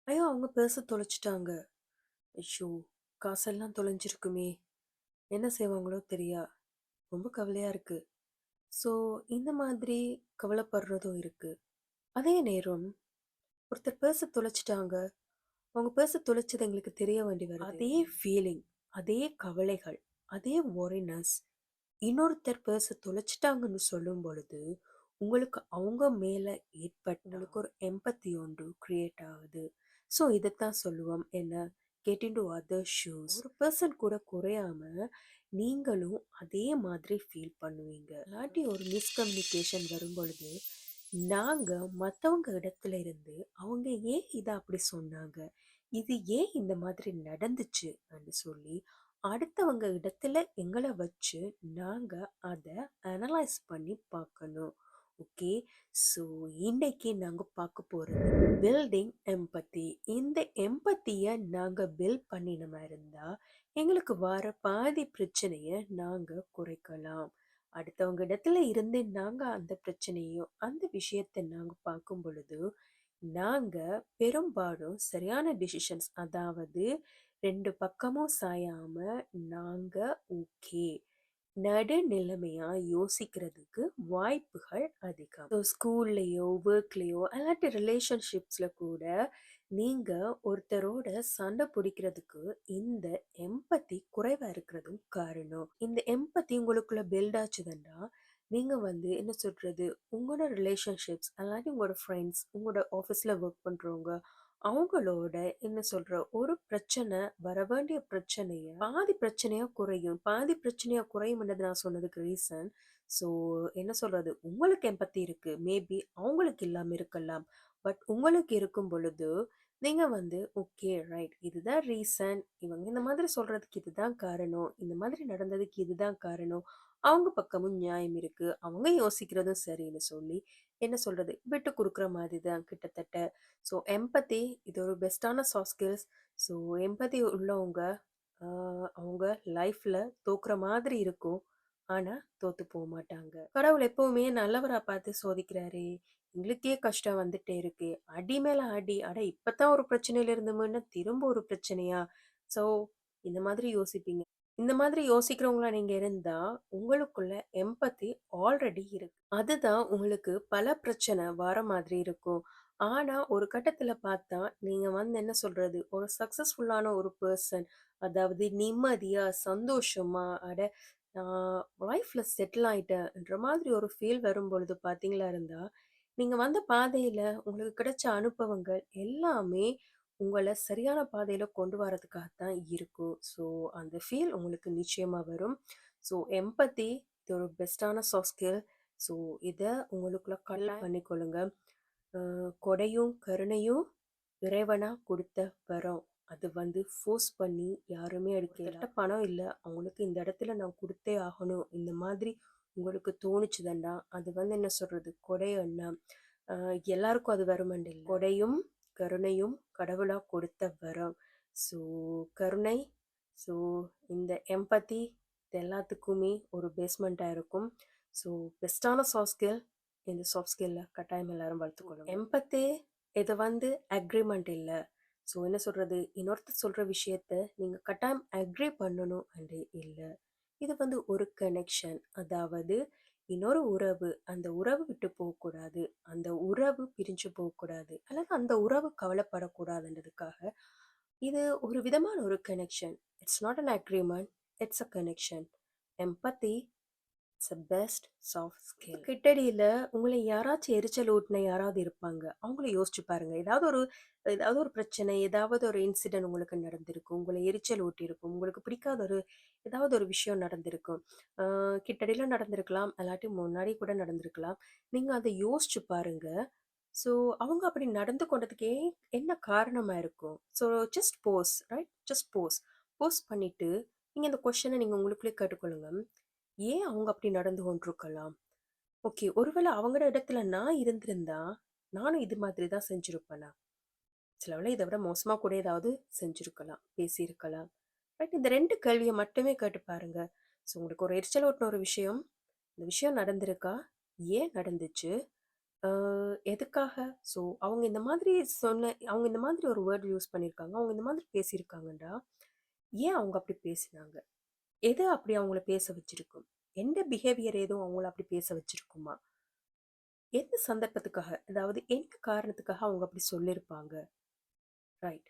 ஐயோ! அவங்க பர்ஸ தொலைச்சுட்டாங்க. ஐயோ! காசெல்லாம் தொலைஞ்சிருக்குமே! என்ன செய்வாங்களோ தெரியா? ரொம்ப கவலையா இருக்கு. ஸோ, இந்த மாதிரி கவலைப்படுறதும் இருக்கு. அதே நேரம் ஒருத்தர் பர்ஸ தொலைச்சுட்டாங்க. அவங்க பர்ஸ தொலைச்சது எங்களுக்கு தெரிய வேண்டி வருது. அதே ஃபீலிங், அதே கவலைகள், அதே வொரினஸ் இன்னொருத்தர் பர்ஸ தொலைச்சுட்டாங்கன்னு சொல்லும் பொழுது, உங்களுக்கு அவங்க மேல உங்களுக்கு ஒரு எம்பத்தி ஒன்று கிரியேட் ஆகுது. ஸோ இதத்தான் சொல்லுவோம் என்ன, கெட் இன்டு அதர் ஷூஸ். ஒரு பெர்சன் கூட குறையாம நீங்களும் அதே மாதிரி ஃபீல் பண்ணுவீங்க. இல்லாட்டி ஒரு மிஸ்கம்யூனிகேஷன் வரும் பொழுது, நாங்க மத்தவங்க இடத்துல இருந்து அவங்க ஏன் இத அப்படி சொன்னாங்க? இது ஏன் இந்த மாதிரி நடந்துச்சு? அப்படின்னு சொல்லி அடுத்தவங்க இடத்துல எங்கள வச்சு நாங்க அத அனலைஸ் பண்ணி பார்க்கணும். ஓகே. ஸோ இன்னைக்கு நாங்க பார்க்க போறது பில்டிங் எம்பத்தி. இந்த எம்பத்திய நாங்க பில்ட் பண்ணினமா இருந்தா எங்களுக்கு வர பாதி பிரச்சனைய நாங்க குறைக்கலாம். அடுத்தவங்க இடத்துல இருந்து நாங்க அந்த பிரச்சனையும் அந்த விஷயத்தை நாங்க பார்க்கும் பொழுது நாங்க பெரும்பாலும் சரியான டிசிஷன்ஸ், அதாவது ரெண்டு பக்கமும் சாயாம நாங்க ஓகே நடுநிலைமையா யோசிக்கிறதுக்கு வாய்ப்புகள் அதிகம். ஸோ ஸ்கூல்லையோ ஒர்க்லேயோ அல்லாட்டி ரிலேஷன்ஷிப்ஸ்ல கூட நீங்க ஒருத்தரோட சண்டை பிடிக்கிறதுக்கு இந்த எம்பத்தி குறைவா இருக்கிறதும் காரணம். இந்த எம்பத்தி உங்களுக்குள்ள பில்ட் ஆச்சுதுன்னா நீங்க என்ன சொல்றது, உங்களோட ரிலேஷன்ஷிப்ஸ் அல்லாட்டி உங்களோட ஃப்ரெண்ட்ஸ், உங்களோட ஆஃபீஸ்ல ஒர்க் பண்றவங்க அவங்களோட ஒரு பிரச்சனை, வர வேண்டிய பிரச்சனைய பாதி பிரச்சனையா குறையும். பாதி பிரச்சனையா குறையும்ன்றது நான் சொன்னதுக்கு ரீசன், ஸோ என்ன சொல்றது, உங்களுக்கு எம்பத்தி இருக்கு. மேபி அவங்களுக்கு இல்லாம இருக்கலாம். பட் உங்களுக்கு இருக்கும் பொழுது, நீங்க ஓகே ரைட் இதுதான் ரீசன். இவங்க இந்த மாதிரி சொல்றதுக்கு இதுதான் காரணம். இந்த மாதிரி நடந்ததுக்கு இதுதான் காரணம். அவங்க பக்கமும் நியாயம் இருக்கு. அவங்க யோசிக்கிறதும் சரின்னு சொல்லி, என்ன சொல்றது, விட்டு குடுக்குற மாதிரி தான் கிட்டத்தட்ட. ஸோ எம்பத்தி இது ஒரு பெஸ்ட்டான சாஃப்ட் ஸ்கில்ஸ். ஸோ எம்பத்தி உள்ளவங்க அவங்க லைஃப்ல தோக்குற மாதிரி இருக்கும். ஆனா தோத்து போக மாட்டாங்க. கடவுள் எப்பவுமே நல்லவரா பார்த்து சோதிக்கிறாரே! எங்களுக்கே கஷ்டம் வந்துட்டே இருக்கு. அடி மேல அடி. அட இப்பதான் ஒரு பிரச்சனையில இருந்தோம்னா திரும்ப ஒரு பிரச்சனையா? ஸோ இந்த மாதிரி யோசிப்பீங்க. இந்த மாதிரி யோசிக்கிறவங்களா நீங்க இருந்தா, உங்களுக்குள்ள எம்பத்தி ஆல்ரெடி இருக்கு. அதுதான் உங்களுக்கு பல பிரச்சனை வர மாதிரி இருக்கும். ஆனா, ஒரு கட்டத்துல பார்த்தா, நீங்க என்ன சொல்றது, ஒரு சக்சஸ்ஃபுல்லான ஒரு பெர்சன், அதாவது நிம்மதியா, சந்தோஷமா, அட நான் லைஃப்ல செட்டில் ஆயிட்டேன்ற மாதிரி ஒரு ஃபீல் வரும்பொழுது பார்த்தீங்களா இருந்தா, நீங்க வந்த பாதையில உங்களுக்கு கிடைச்ச அனுபவங்கள் எல்லாமே உங்கள சரியான பாதையில கொண்டு வரதுக்காக தான் இருக்கும். ஸோ, அந்த ஃபீல் உங்களுக்கு நிச்சயமா வரும். ஸோ, எம்பத்தி இது ஒரு பெஸ்ட்டான சாஃப்ட் ஸ்கில். ஸோ, இத உங்களுக்குள்ள பண்ணிக்கொள்ளுங்க. கொடையும், கருணையும் இறைவனா குடுத்த வரம். அது ஃபோர்ஸ் பண்ணி யாருமே எடுக்கல. ஒருத்தர்ட்ட பணம் இல்ல. அவங்களுக்கு இந்த இடத்துல நான் குடுத்தே ஆகணும். இந்த மாதிரி உங்களுக்கு தோணுச்சுதுன்னா, அது என்ன சொல்றது, கொடை எண்ணம். அ எல்லாருக்கும் அது வருமென்டு இல்ல. கொடையும், கருணையும் கடவுளா கொடுத்த வரம். ஸோ கருணை, ஸோ இந்த எம்பத்தி இது எல்லாத்துக்குமே ஒரு பேஸ்மெண்ட்டா இருக்கும். ஸோ பெஸ்ட்டான சாஃப்ட் ஸ்கில். இந்த சாஃப்ட் ஸ்கில்ல கட்டாயம் எல்லாரும் வளர்த்துக்கொள்ளுங்க. எம்பத்தே இது அக்ரிமெண்ட் இல்ல. ஸோ என்ன சொல்றது, இன்னொருத்தர் சொல்ற விஷயத்த நீங்க கட்டாயம் அக்ரி பண்ணணும் என்று இல்ல. இது ஒரு கனெக்ஷன். அதாவது இன்னொரு உறவு. அந்த உறவு விட்டு போகக்கூடாது. அந்த உறவு பிரிஞ்சு போகக்கூடாது. அல்லது அந்த உறவு கவலைப்படக்கூடாதுன்றதுக்காக, இது ஒரு விதமான ஒரு connection. It's not an agreement. It's a connection. Empathy it's a best soft skill. கிட்டடியில உங்களை யாராச்சும் எரிச்சல் ஊட்டின யாராவது இருப்பாங்க. அவங்கள யோசிச்சு பாருங்க. ஏதாவது ஒரு பிரச்சனை, ஏதாவது ஒரு இன்சிடென்ட் உங்களுக்கு நடந்திருக்கும். உங்களை எரிச்சல் ஊட்டியிருக்கும். உங்களுக்கு பிடிக்காத ஏதாவது ஒரு விஷயம் நடந்திருக்கும். ஆ கிட்டடியில நடந்திருக்கலாம். அல்லாட்டி முன்னாடி கூட நடந்திருக்கலாம். நீங்க அத யோசிச்சு பாருங்க. ஸோ அவங்க அப்படி நடந்து கொண்டதுக்கு என்ன காரணமா இருக்கும்? So just pose right? Just pose. Pose பண்ணிட்டு நீங்க இந்த கொஸ்டின நீங்க உங்களுக்குள்ளே கேட்டுக்கொள்ளுங்க. ஏன் அவங்க அப்படி நடந்து கொண்டிருக்கலாம்? ஓகே. ஒருவேளை அவங்களோட இடத்துல நான் இருந்திருந்தா, நானும் இது மாதிரி தான் செஞ்சிருப்பேனா? சிலவேளை இத விட மோசமா கூட ஏதாவது செஞ்சிருக்கலாம், பேசியிருக்கலாம். ரைட். இந்த 2 கேள்விய மட்டுமே கேட்டு பாருங்க. ஸோ உங்களுக்கு ஒரு எரிச்சல் ஊட்டுன ஒரு விஷயம், இந்த விஷயம் நடந்திருக்கா? ஏன் நடந்துச்சு? அ எதுக்காக? ஸோ அவங்க இந்த மாதிரி அவங்க இந்த மாதிரி ஒரு வேர்ட் யூஸ் பண்ணியிருக்காங்க. அவங்க இந்த மாதிரி பேசியிருக்காங்கன்றா, ஏன் அவங்க அப்படி பேசினாங்க? எது அப்படி அவங்கள பேச வச்சிருக்கும்? எந்த பிஹேவியர் ஏதோ அவங்கள அப்படி பேச வச்சிருக்குமா? எந்த சந்தர்ப்பத்துக்காக? அதாவது என்ன காரணத்துக்காக அவங்க அப்படி சொல்லியிருப்பாங்க? ரைட்.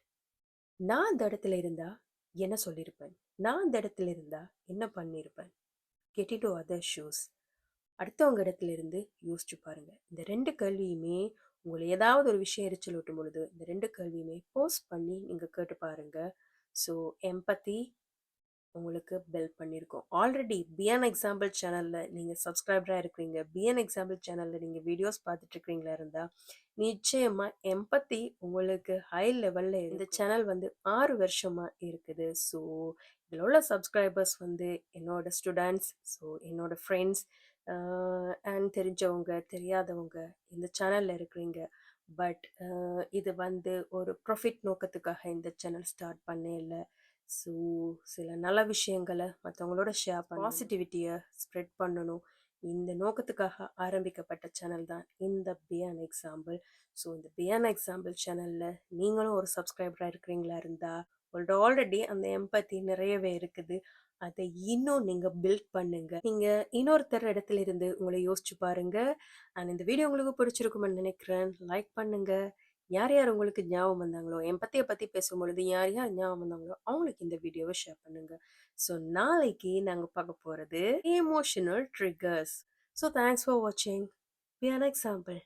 நான் அந்த இடத்துல இருந்தா என்ன சொல்லியிருப்பேன்? நான் அந்த இடத்துல இருந்தா என்ன பண்ணியிருப்பேன்? Get into other shoes. அடுத்தவங்க இடத்துல இருந்து யோசிச்சு பாருங்க. இந்த 2 கேள்வியுமே உங்கள ஏதாவது ஒரு விஷயம் எரிச்சல் ஊட்டும் பொழுது, இந்த 2 கேள்வியுமே போஸ் பண்ணி நீங்க கேட்டு பாருங்க. ஸோ எம்பத்தி உங்களுக்கு பில்ட் பண்ணியிருக்கோம். ஆல்ரெடி பியான் எக்ஸாம்பிள் சேனல்ல நீங்க சப்ஸ்கிரைபரா இருக்கிறீங்க. பியான் எக்ஸாம்பிள் சேனல்ல நீங்க வீடியோஸ் பார்த்துட்டு இருக்கிறீங்களா இருந்தா, நிச்சயமா எம்பத்தி உங்களுக்கு ஹை லெவல்ல இந்த சேனல் வந்து 6 வருஷமா இருக்குது. ஸோ இதில உள்ள சப்ஸ்கிரைபர்ஸ் வந்து என்னோட ஸ்டூடண்ட்ஸ், ஸோ என்னோட ஃப்ரெண்ட்ஸ் அண்ட் தெரிஞ்சவங்க, தெரியாதவங்க இந்த சேனல்ல இருக்கிறீங்க. பட் இது வந்து ஒரு ப்ராஃபிட் நோக்கத்துக்காக இந்த சேனல் ஸ்டார்ட் பண்ணேல்ல. ஸோ சில நல்ல விஷயங்களை மற்றவங்களோட ஷேர் பண்ண பாசிட்டிவிட்டியை ஸ்ப்ரெட் பண்ணணும். இந்த நோக்கத்துக்காக ஆரம்பிக்கப்பட்ட சேனல் தான் இந்த பியான் எக்ஸாம்பிள். ஸோ இந்த பியான் எக்ஸாம்பிள் சேனலில் நீங்களும் ஒரு சப்ஸ்கிரைபராக இருக்கிறீங்களா இருந்தால் உங்கள்ட்ட ஆல்ரெடி அந்த எம்பத்தி நிறையவே இருக்குது. அதை இன்னும் நீங்கள் பில்ட் பண்ணுங்க. நீங்கள் இன்னொருத்தர் இடத்துல இருந்து உங்களை யோசிச்சு பாருங்க. அண்ட் இந்த வீடியோ உங்களுக்கு பிடிச்சிருக்குமென்னு நினைக்கிறேன். லைக் பண்ணுங்க. யார் யார் உங்களுக்கு ஞாபகம் வந்தாங்களோ, எம்பத்திய பத்தி பேசும்பொழுது யார் யார் ஞாபகம் வந்தாங்களோ, அவங்களுக்கு இந்த வீடியோவை ஷேர் பண்ணுங்க. ஸோ நாளைக்கு நாங்க பார்க்க போறது emotional triggers. So thanks for வாட்சிங். Be an example.